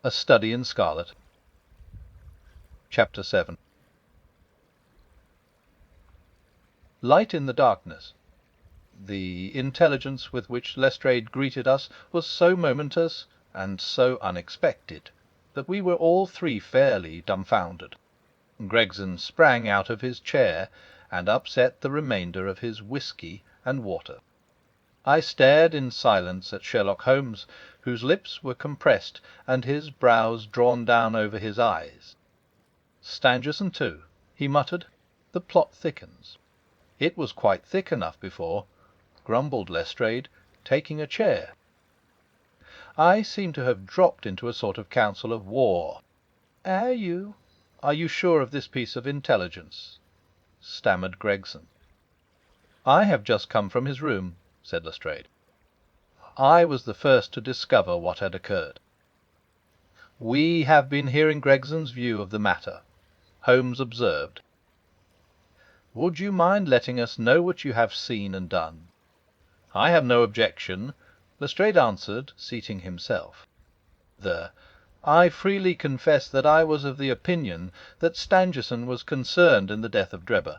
A Study in Scarlet. Chapter 7. Light in the darkness. The intelligence with which Lestrade greeted us was so momentous and so unexpected that we were all three fairly dumbfounded. Gregson sprang out of his chair and upset the remainder of his whisky and water. I stared in silence at Sherlock Holmes, whose lips were compressed and his brows drawn down over his eyes. "Stangerson too," he muttered. "The plot thickens." "It was quite thick enough before," grumbled Lestrade, taking a chair. I seemed to have dropped into a sort of council of war. Are you sure of this piece of intelligence?" stammered Gregson. "I have just come from his room," said Lestrade. I was the first to discover what had occurred. "We have been hearing Gregson's view of the matter," Holmes observed. "Would you mind letting us know what you have seen and done?" "I have no objection," Lestrade answered, seating himself. "I freely confess that I was of the opinion that Stangerson was concerned in the death of Drebber.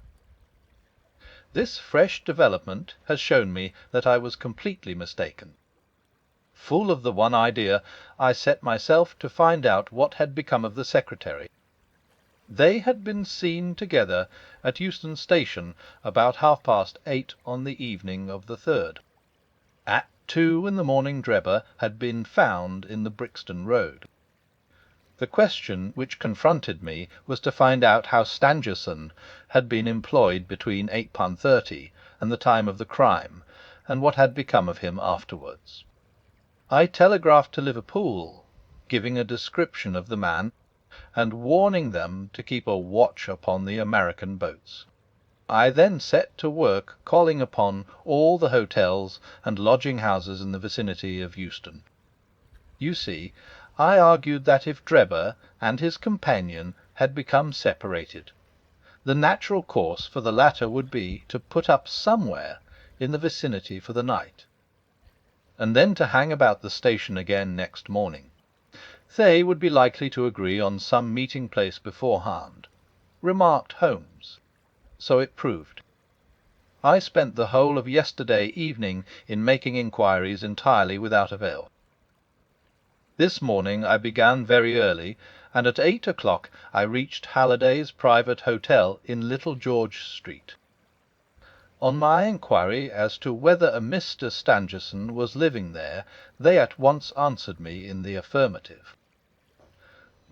This fresh development has shown me that I was completely mistaken. Full of the one idea, I set myself to find out what had become of the secretary. They had been seen together at Euston Station about 8:30 on the evening of the 3rd. At 2 in the morning Drebber had been found in the Brixton Road. The question which confronted me was to find out how Stangerson had been employed between 8:30 and the time of the crime, and what had become of him afterwards. I telegraphed to Liverpool, giving a description of the man, and warning them to keep a watch upon the American boats. I then set to work calling upon all the hotels and lodging houses in the vicinity of Euston. You see, I argued that if Drebber and his companion had become separated, the natural course for the latter would be to put up somewhere in the vicinity for the night, and then to hang about the station again next morning. They would be likely to agree on some meeting place beforehand, remarked Holmes. So it proved. I spent the whole of yesterday evening in making inquiries entirely without avail. This morning I began very early, and at 8 o'clock I reached Halliday's private hotel in Little George Street. On my inquiry as to whether a Mr. Stangerson was living there, they at once answered me in the affirmative.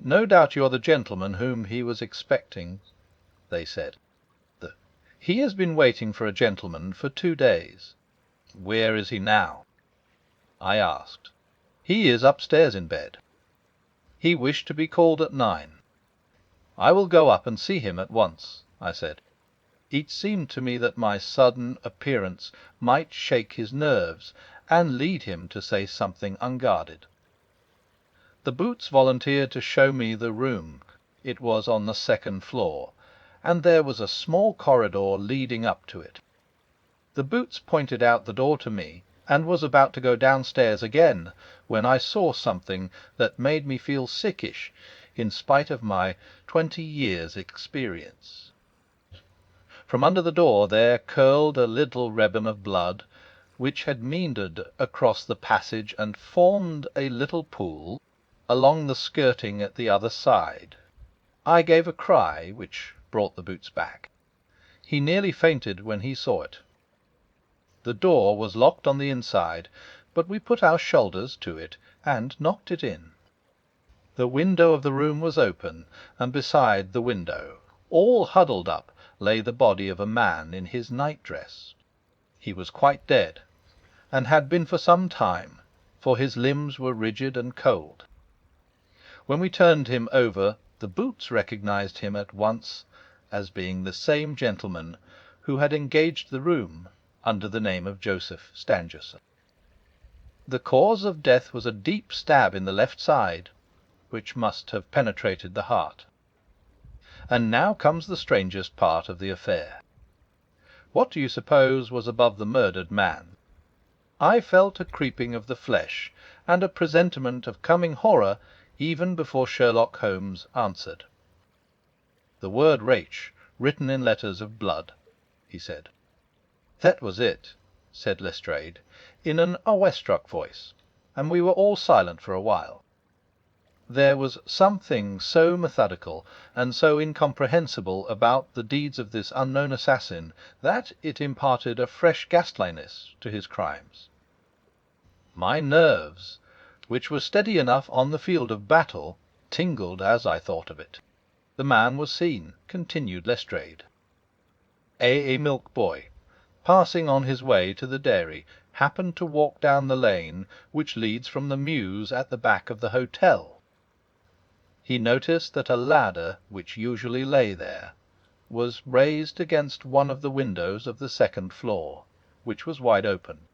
"No doubt you are the gentleman whom he was expecting," they said. "He has been waiting for a gentleman for 2 days." "Where is he now?" I asked. "He is upstairs in bed." "He wished to be called at 9. "I will go up and see him at once," I said. It seemed to me that my sudden appearance might shake his nerves and lead him to say something unguarded. The boots volunteered to show me the room. It was on the 2nd floor, and there was a small corridor leading up to it. The boots pointed out the door to me, and was about to go downstairs again, when I saw something that made me feel sickish, in spite of my 20 years' experience. From under the door there curled a little ribbon of blood, which had meandered across the passage and formed a little pool along the skirting at the other side. I gave a cry, which brought the boots back. He nearly fainted when he saw it. The door was locked on the inside, but we put our shoulders to it and knocked it in. The window of the room was open, and beside the window, all huddled up, lay the body of a man in his night-dress. He was quite dead, and had been for some time, for his limbs were rigid and cold. When we turned him over, the boots recognized him at once as being the same gentleman who had engaged the room under the name of Joseph Stangerson. The cause of death was a deep stab in the left side, which must have penetrated the heart. And now comes the strangest part of the affair. What do you suppose was above the murdered man? I felt a creeping of the flesh, and a presentiment of coming horror even before Sherlock Holmes answered. "The word Rach, written in letters of blood," he said. "That was it," said Lestrade, in an awestruck voice, and we were all silent for a while. There was something so methodical and so incomprehensible about the deeds of this unknown assassin that it imparted a fresh ghastliness to his crimes. My nerves, which were steady enough on the field of battle, tingled as I thought of it. "The man was seen," continued Lestrade. A milk boy, passing on his way to the dairy, happened to walk down the lane which leads from the mews at the back of the hotel. He noticed that a ladder, which usually lay there, was raised against one of the windows of the second floor, which was wide open.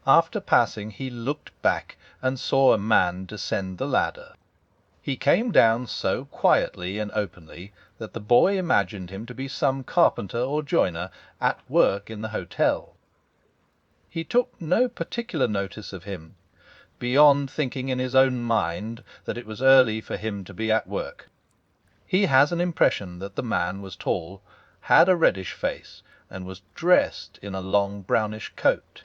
After passing, he looked back and saw a man descend the ladder. He came down so quietly and openly that the boy imagined him to be some carpenter or joiner at work in the hotel. He took no particular notice of him, beyond thinking in his own mind that it was early for him to be at work. He has an impression that the man was tall, had a reddish face, and was dressed in a long brownish coat.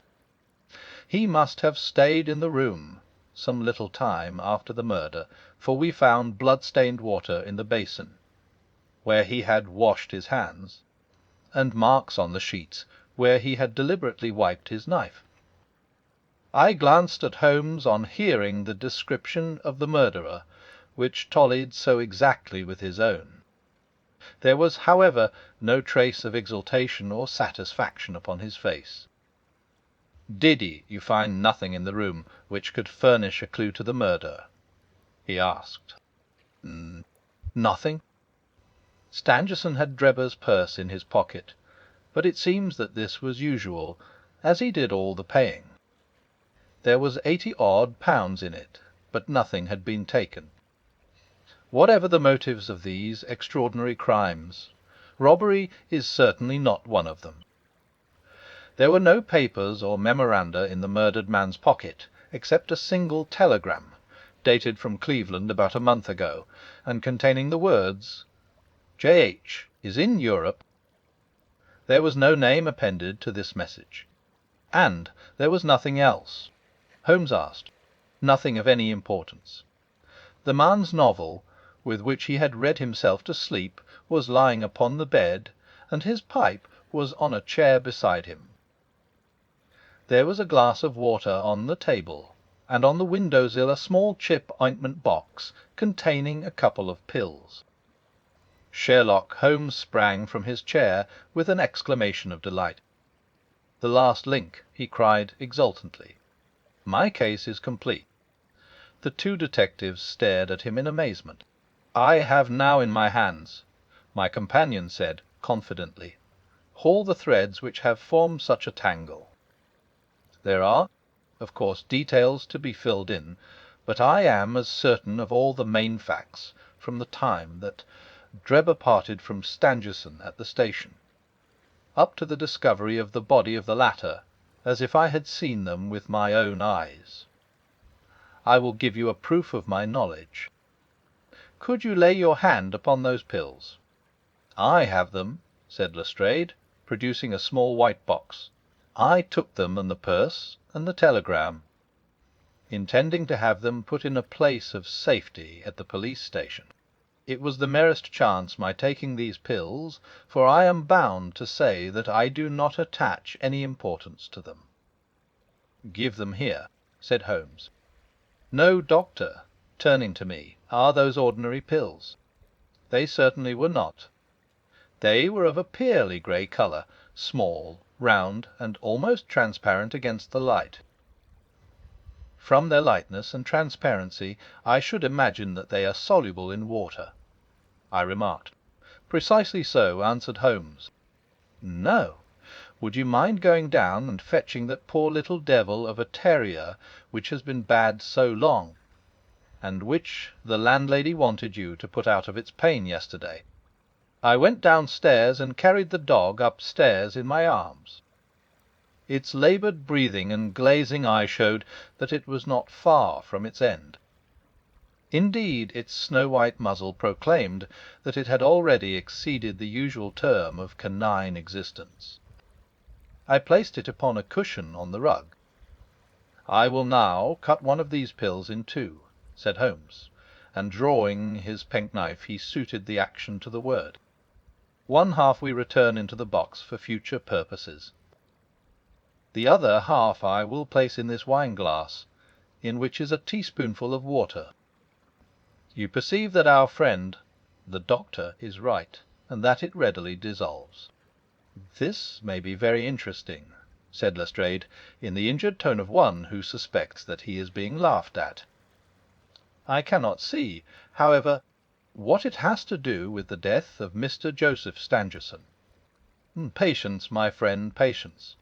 He must have stayed in the room some little time after the murder, for we found blood-stained water in the basin, where he had washed his hands, and marks on the sheets where he had deliberately wiped his knife. I glanced at Holmes on hearing the description of the murderer, which tallied so exactly with his own. There was, however, no trace of exultation or satisfaction upon his face. "Did you find nothing in the room which could furnish a clue to the murder?" he asked. "Nothing." Stangerson had Drebber's purse in his pocket, but it seems that this was usual, as he did all the paying. There was £80 in it, but nothing had been taken. Whatever the motives of these extraordinary crimes, robbery is certainly not one of them. There were no papers or memoranda in the murdered man's pocket, except a single telegram, dated from Cleveland about a month ago, and containing the words, "J.H. is in Europe." There was no name appended to this message. And there was nothing else. Holmes asked. Nothing of any importance. The man's novel, with which he had read himself to sleep, was lying upon the bed, and his pipe was on a chair beside him. There was a glass of water on the table, and on the window-sill a small chip ointment box containing a couple of pills. Sherlock Holmes sprang from his chair with an exclamation of delight. "The last link," he cried exultantly. "My case is complete." The two detectives stared at him in amazement. "I have now in my hands," my companion said confidently, "all the threads which have formed such a tangle. There are, of course, details to be filled in, but I am as certain of all the main facts, from the time that Drebber parted from Stangerson at the station, up to the discovery of the body of the latter, as if I had seen them with my own eyes. I will give you a proof of my knowledge. Could you lay your hand upon those pills?" "I have them," said Lestrade, producing a small white box. "I took them and the purse and the telegram, intending to have them put in a place of safety at the police station. It was the merest chance my taking these pills, for I am bound to say that I do not attach any importance to them." "Give them here," said Holmes. "No, doctor," turning to me, "are those ordinary pills?" They certainly were not. They were of a pearly grey colour, small, round, and almost transparent against the light. From their lightness and transparency, I should imagine that they are soluble in water, I remarked. "Precisely so," answered Holmes. "No. Would you mind going down and fetching that poor little devil of a terrier which has been bad so long, and which the landlady wanted you to put out of its pain yesterday?" I went downstairs and carried the dog upstairs in my arms. Its laboured breathing and glazing eye showed that it was not far from its end. Indeed, its snow-white muzzle proclaimed that it had already exceeded the usual term of canine existence. I placed it upon a cushion on the rug. "I will now cut one of these pills in two," said Holmes, and drawing his penknife he suited the action to the word. "One half we return into the box for future purposes. The other half I will place in this wine glass, in which is a teaspoonful of water. You perceive that our friend, the doctor, is right, and that it readily dissolves." "This may be very interesting," said Lestrade, in the injured tone of one who suspects that he is being laughed at. "I cannot see, however, what it has to do with the death of Mr. Joseph Stangerson. Patience, my friend, patience.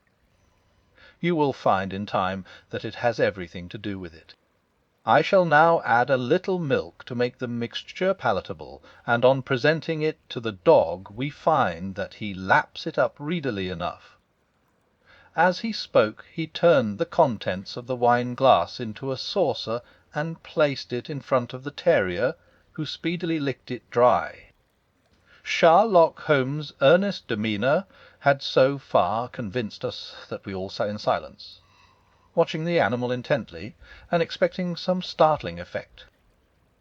You will find in time that it has everything to do with it. I shall now add a little milk to make the mixture palatable, and on presenting it to the dog we find that he laps it up readily enough." As he spoke he turned the contents of the wine glass into a saucer and placed it in front of the terrier, who speedily licked it dry. Sherlock Holmes' earnest demeanour had so far convinced us that we all sat in silence, watching the animal intently, and expecting some startling effect.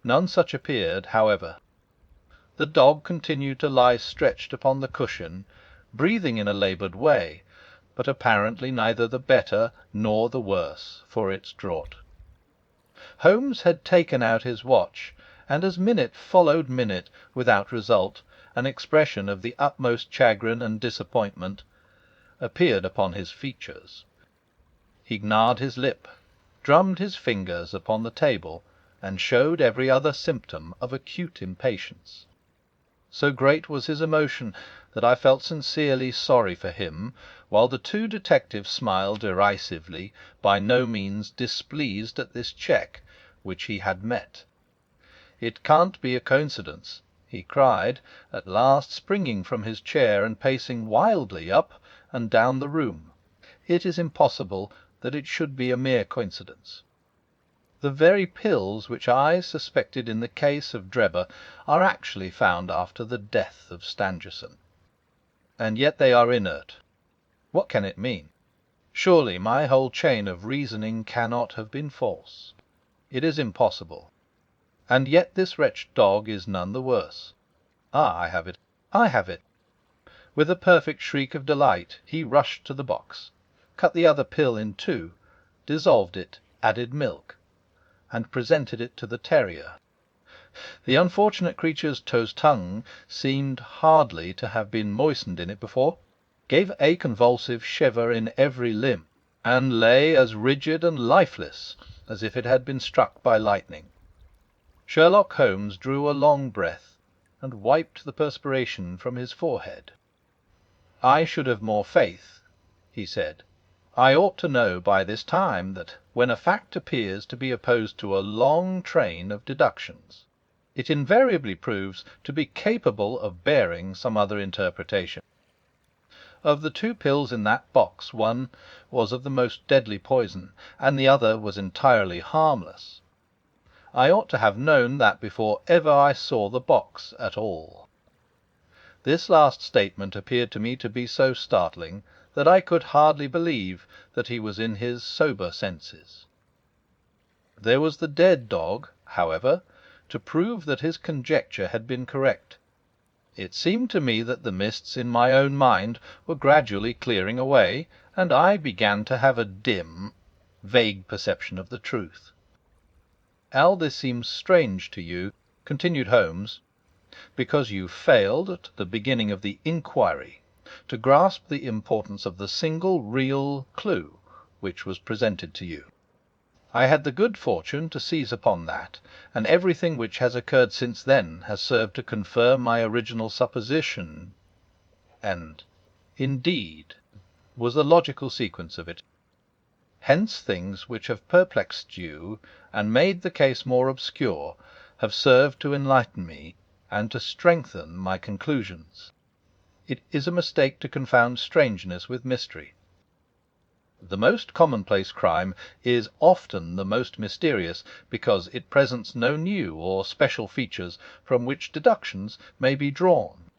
None such appeared, however. The dog continued to lie stretched upon the cushion, breathing in a laboured way, but apparently neither the better nor the worse for its draught. Holmes had taken out his watch, and as minute followed minute without result, an expression of the utmost chagrin and disappointment appeared upon his features. He gnawed his lip, drummed his fingers upon the table, and showed every other symptom of acute impatience. So great was his emotion that I felt sincerely sorry for him, while the two detectives smiled derisively, by no means displeased at this check which he had met. "It can't be a coincidence," he cried, at last springing from his chair and pacing wildly up and down the room. "It is impossible that it should be a mere coincidence. The very pills which I suspected in the case of Drebber are actually found after the death of Stangerson. And yet they are inert. What can it mean? Surely my whole chain of reasoning cannot have been false. It is impossible. And yet this wretched dog is none the worse. Ah, I have it! I have it!" With a perfect shriek of delight he rushed to the box, cut the other pill in two, dissolved it, added milk, and presented it to the terrier. The unfortunate creature's tongue seemed hardly to have been moistened in it before, gave a convulsive shiver in every limb, and lay as rigid and lifeless as if it had been struck by lightning. Sherlock Holmes drew a long breath, and wiped the perspiration from his forehead. "I should have more faith," he said. "I ought to know by this time that when a fact appears to be opposed to a long train of deductions, it invariably proves to be capable of bearing some other interpretation. Of the two pills in that box, one was of the most deadly poison, and the other was entirely harmless. I ought to have known that before ever I saw the box at all." This last statement appeared to me to be so startling that I could hardly believe that he was in his sober senses. There was the dead dog, however, to prove that his conjecture had been correct. It seemed to me that the mists in my own mind were gradually clearing away, and I began to have a dim, vague perception of the truth. "All this seems strange to you," continued Holmes, "because you failed, at the beginning of the inquiry, to grasp the importance of the single real clue which was presented to you. I had the good fortune to seize upon that, and everything which has occurred since then has served to confirm my original supposition, and, indeed, was the logical sequence of it. Hence things which have perplexed you and made the case more obscure have served to enlighten me and to strengthen my conclusions. It is a mistake to confound strangeness with mystery." The most commonplace crime is often the most mysterious, because it presents no new or special features from which deductions may be drawn.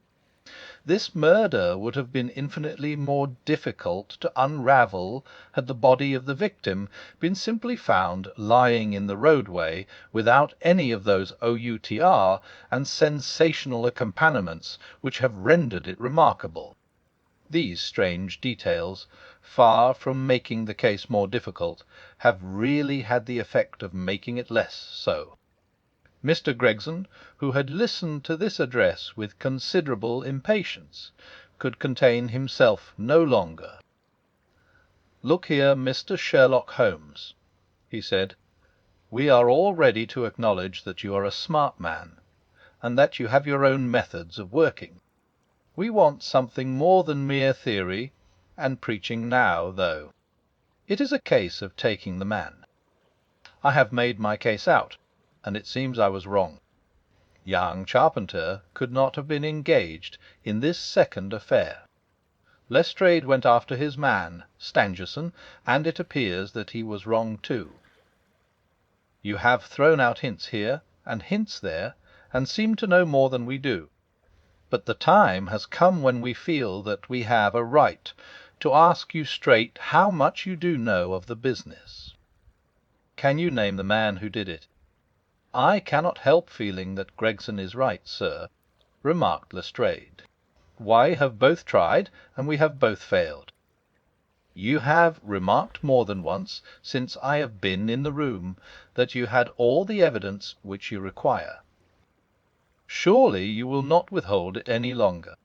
This murder would have been infinitely more difficult to unravel had the body of the victim been simply found lying in the roadway without any of those outr and sensational accompaniments which have rendered it remarkable. These strange details, far from making the case more difficult, have really had the effect of making it less so. Mr. Gregson, who had listened to this address with considerable impatience, could contain himself no longer. "Look here, Mr. Sherlock Holmes," he said, "we are all ready to acknowledge that you are a smart man, and that you have your own methods of working. We want something more than mere theory and preaching now, though. It is a case of taking the man. I have made my case out, and it seems I was wrong. Young Charpentier could not have been engaged in this second affair. Lestrade went after his man, Stangerson, and it appears that he was wrong too. You have thrown out hints here and hints there, and seem to know more than we do. But the time has come when we feel that we have a right to ask you straight how much you do know of the business. Can you name the man who did it?" "I cannot help feeling that Gregson is right, sir," remarked Lestrade. "We have both tried, and we have both failed. You have remarked more than once, since I have been in the room, that you had all the evidence which you require. Surely you will not withhold it any longer.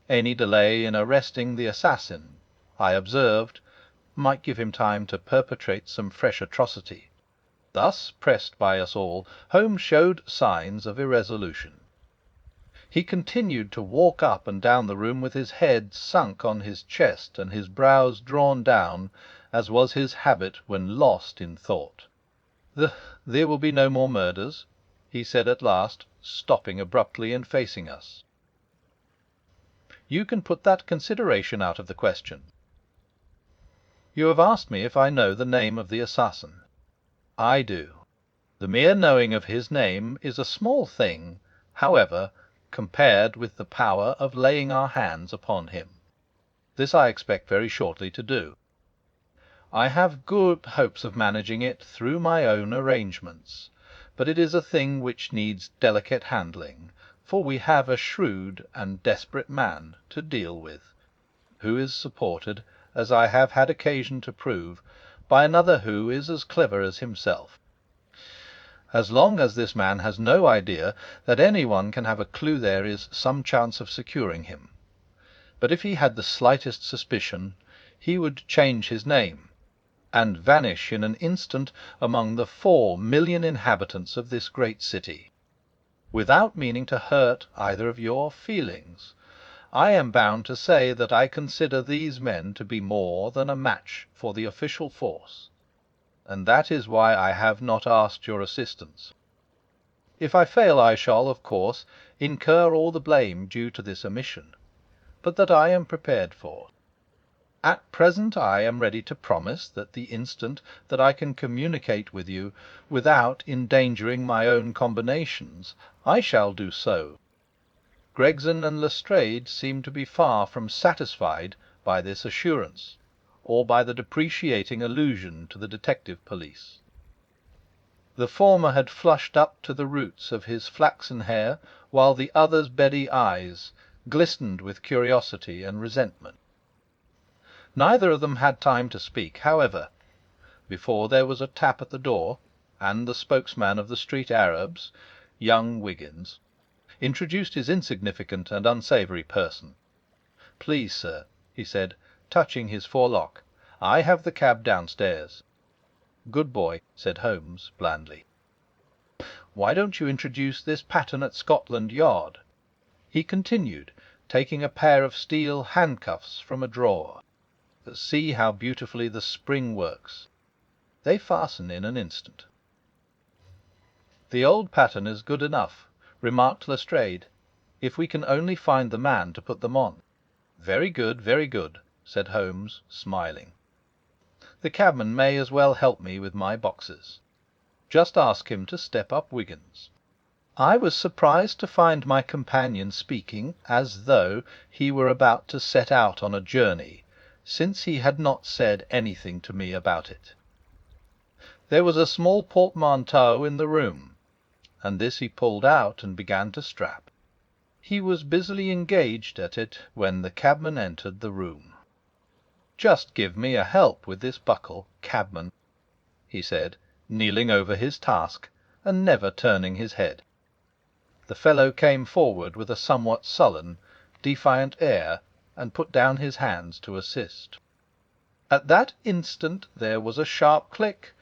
Any delay in arresting the assassin, I observed, might give him time to perpetrate some fresh atrocity." Thus pressed by us all, Holmes showed signs of irresolution. He continued to walk up and down the room with his head sunk on his chest and his brows drawn down, as was his habit when lost in thought. "There will be no more murders?" he said at last, stopping abruptly and facing us. "You can put that consideration out of the question. You have asked me if I know the name of the assassin. I do. The mere knowing of his name is a small thing, however, compared with the power of laying our hands upon him. This I expect very shortly to do. I have good hopes of managing it through my own arrangements, but it is a thing which needs delicate handling, for we have a shrewd and desperate man to deal with, who is supported, as I have had occasion to prove, by another who is as clever as himself. As long as this man has no idea that any one can have a clue, there is some chance of securing him. But if he had the slightest suspicion, he would change his name, and vanish in an instant among the 4,000,000 inhabitants of this great city. Without meaning to hurt either of your feelings, I am bound to say that I consider these men to be more than a match for the official force, and that is why I have not asked your assistance. If I fail, I shall, of course, incur all the blame due to this omission, but that I am prepared for. At present I am ready to promise that the instant that I can communicate with you without endangering my own combinations, I shall do so. Gregson and Lestrade seem to be far from satisfied by this assurance, or by the depreciating allusion to the detective police." The former had flushed up to the roots of his flaxen hair, while the other's beady eyes glistened with curiosity and resentment. Neither of them had time to speak, however, before there was a tap at the door, and the spokesman of the street Arabs, young Wiggins, introduced his insignificant and unsavoury person. "Please, sir," he said, touching his forelock, "I have the cab downstairs." "Good boy," said Holmes blandly. "Why don't you introduce this pattern at Scotland Yard?" he continued, taking a pair of steel handcuffs from a drawer. "See how beautifully the spring works. They fasten in an instant." "The old pattern is good enough," remarked Lestrade, "if we can only find the man to put them on." "Very good, very good," said Holmes, smiling. The cabman may as well help me with my boxes. Just ask him to step up Wiggins." I was surprised to find my companion speaking as though he were about to set out on a journey, since he had not said anything to me about it. There was a small portmanteau in the room, and this he pulled out and began to strap. He was busily engaged at it when the cabman entered the room. "Just give me a help with this buckle, cabman," he said, kneeling over his task, and never turning his head. The fellow came forward with a somewhat sullen, defiant air, and put down his hands to assist. At that instant there was a sharp click,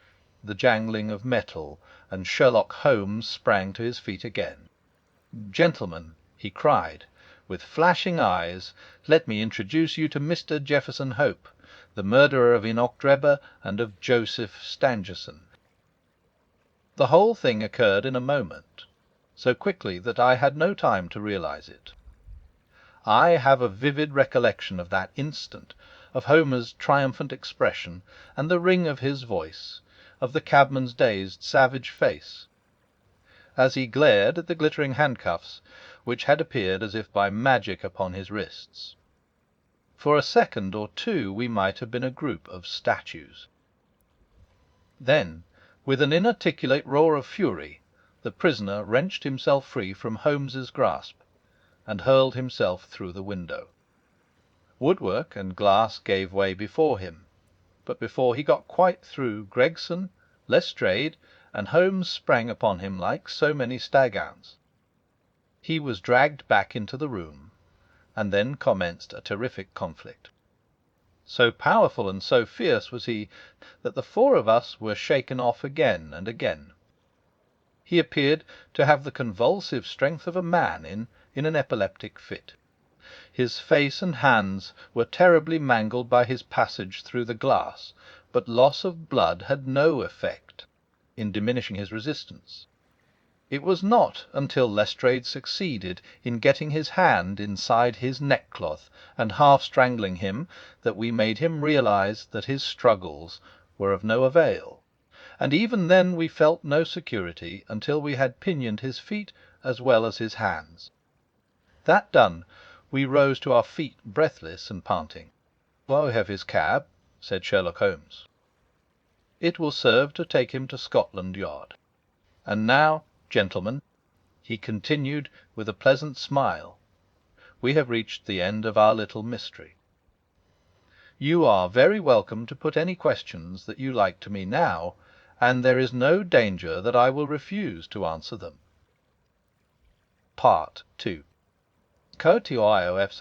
the jangling of metal, and Sherlock Holmes sprang to his feet again. "Gentlemen," he cried, with flashing eyes, "let me introduce you to Mr. Jefferson Hope, the murderer of Enoch Drebber and of Joseph Stangerson." The whole thing occurred in a moment, so quickly that I had no time to realize it. I have a vivid recollection of that instant, of Homer's triumphant expression and the ring of his voice, of the cabman's dazed, savage face, as he glared at the glittering handcuffs which had appeared as if by magic upon his wrists. For a second or two we might have been a group of statues. Then, with an inarticulate roar of fury, the prisoner wrenched himself free from Holmes's grasp, and hurled himself through the window. Woodwork and glass gave way before him, but before he got quite through, Gregson, Lestrade, and Holmes sprang upon him like so many staghounds. He was dragged back into the room, and then commenced a terrific conflict. So powerful and so fierce was he that the four of us were shaken off again and again. He appeared to have the convulsive strength of a man in an epileptic fit. His face and hands were terribly mangled by his passage through the glass, but loss of blood had no effect in diminishing his resistance. It was not until Lestrade succeeded in getting his hand inside his neckcloth and half strangling him that we made him realize that his struggles were of no avail. And even then we felt no security until we had pinioned his feet as well as his hands. That done, we rose to our feet, breathless and panting. "I have his cab," said Sherlock Holmes. "It will serve to take him to Scotland Yard. And now, gentlemen," he continued with a pleasant smile, "we have reached the end of our little mystery. You are very welcome to put any questions that you like to me now, and there is no danger that I will refuse to answer them." Part 2. Ko tio io f